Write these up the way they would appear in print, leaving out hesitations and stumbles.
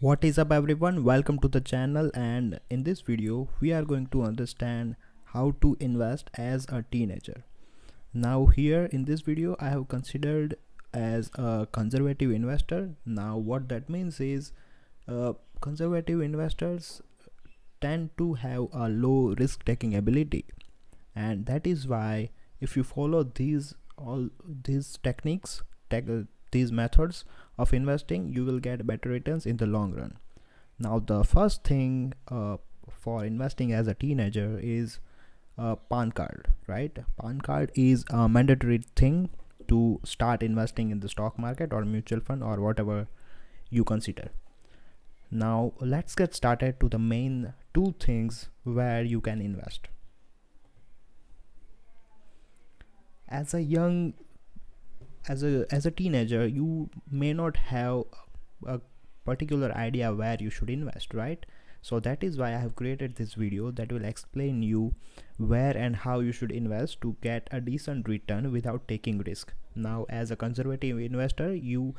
What is up everyone, welcome to the channel, and in this video we are going to understand how to invest as a teenager. Now here in this video I have considered as a conservative investor. Now what that means is conservative investors tend to have a low risk taking ability, and that is why if you follow all these techniques, these methods of investing, you will get better returns in the long run. Now the first thing for investing as a teenager is PAN card, right? PAN card is a mandatory thing to start investing in the stock market or mutual fund or whatever you consider. Now let's get started to the main two things where you can invest. As a teenager, you may not have a particular idea where you should invest, right? So that is why I have created this video that will explain you where and how you should invest to get a decent return without taking risk. Now as a conservative investor, you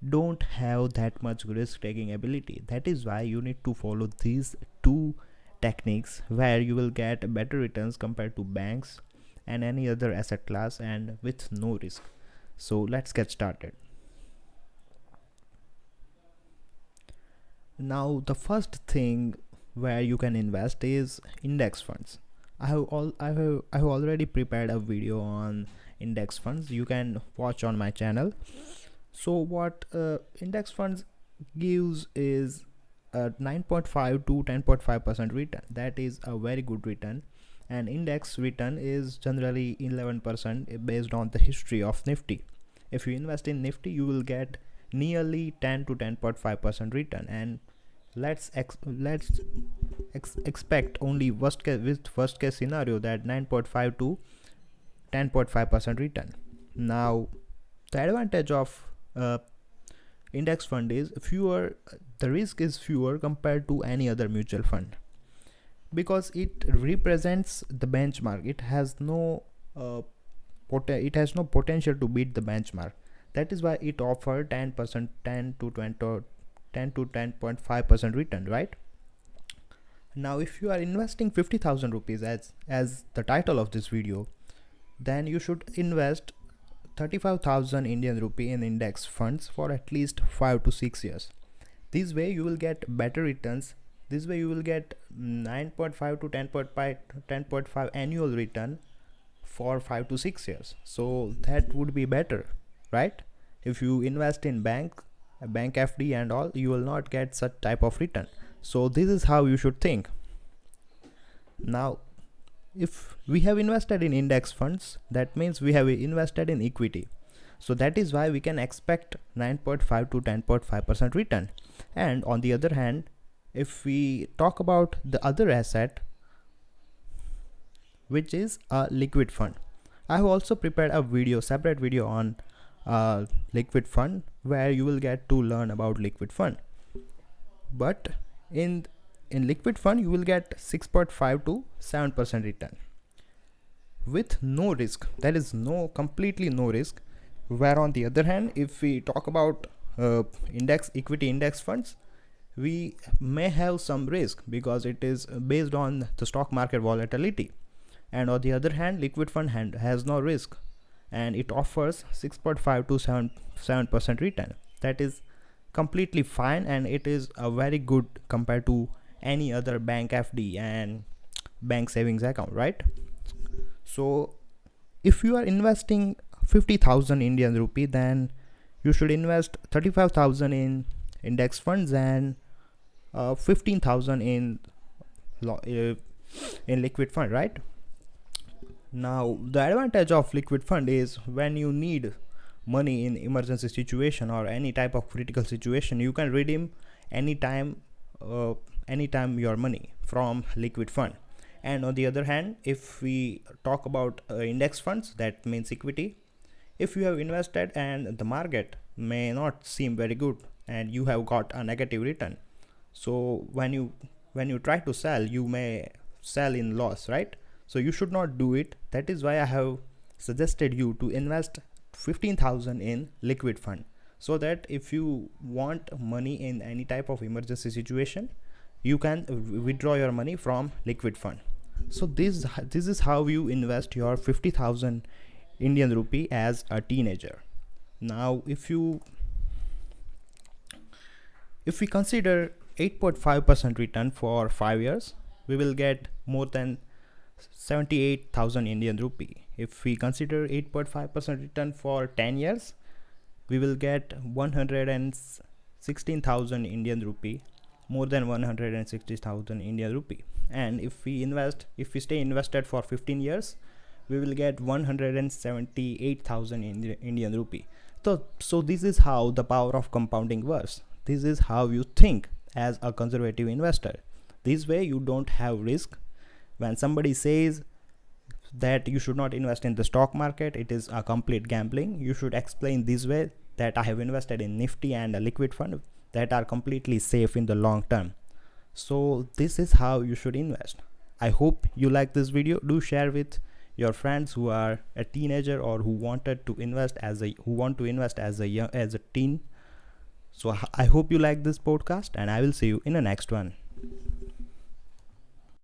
don't have that much risk taking ability. That is why you need to follow these two techniques where you will get better returns compared to banks and any other asset class and with no risk. So let's get started. Now the first thing where you can invest is index funds. I have already prepared a video on index funds. You can watch on my channel. So what index funds gives is a 9.5 to 10.5% return. That is a very good return, and index return is generally 11% based on the history of Nifty. If you invest in Nifty, you will get nearly 10 to 10.5% return, and let's expect only worst case scenario that 9.5 to 10.5% return. Now the advantage of index fund is the risk is fewer compared to any other mutual fund, because it represents the benchmark. It has no potential to beat the benchmark. That is why it offered 10 to 10.5% return, right? Now if you are investing 50,000 rupees as the title of this video, then you should invest 35,000 Indian rupee in index funds for at least 5 to 6 years. This way you will get better returns. This way you will get 9.5 to 10.5 annual return for 5 to 6 years. So that would be better, right? If you invest in bank FD and all, you will not get such type of return. So this is how you should think. Now if we have invested in index funds, that means we have invested in equity. So that is why we can expect 9.5 to 10.5% return. And on the other hand, if we talk about the other asset, which is a liquid fund, I have also prepared a separate video on liquid fund where you will get to learn about liquid fund. But in liquid fund you will get 6.5 to 7% return with no risk. There is completely no risk. Where on the other hand, if we talk about equity index funds, we may have some risk because it is based on the stock market volatility. And on the other hand, liquid fund has no risk and it offers 6.5 to 7% return. That is completely fine, and it is a very good compared to any other bank FD and bank savings account, right? So if you are investing 50,000 Indian rupee, then you should invest 35,000 in index funds and 15,000 in liquid fund, right? Now the advantage of liquid fund is when you need money in emergency situation or any type of critical situation, you can redeem anytime your money from liquid fund. And on the other hand, if we talk about index funds, that means equity. If you have invested and the market may not seem very good and you have got a negative return, so when you try to sell, you may sell in loss, right? So you should not do it. That is why I have suggested you to invest 15,000 in liquid fund. so that if you want money in any type of emergency situation, you can withdraw your money from liquid fund. So this is how you invest your 50,000 Indian rupee as a teenager. Now if we consider 8.5% return for 5 years, we will get more than 78,000 Indian rupee. If we consider 8.5% return for 10 years, we will get 116,000 Indian rupee, more than 160,000 Indian rupee. And if we stay invested for 15 years, we will get 178,000 Indian rupee. So this is how the power of compounding works. This is how you think as a conservative investor. This way you don't have risk. When somebody says that you should not invest in the stock market, it is a complete gambling, you should explain this way, that I have invested in Nifty and a liquid fund that are completely safe in the long term. So this is how you should invest. I hope you like this video. Do share with your friends who are a teenager or who want to invest as a teen. So I hope you like this podcast, and I will see you in the next one.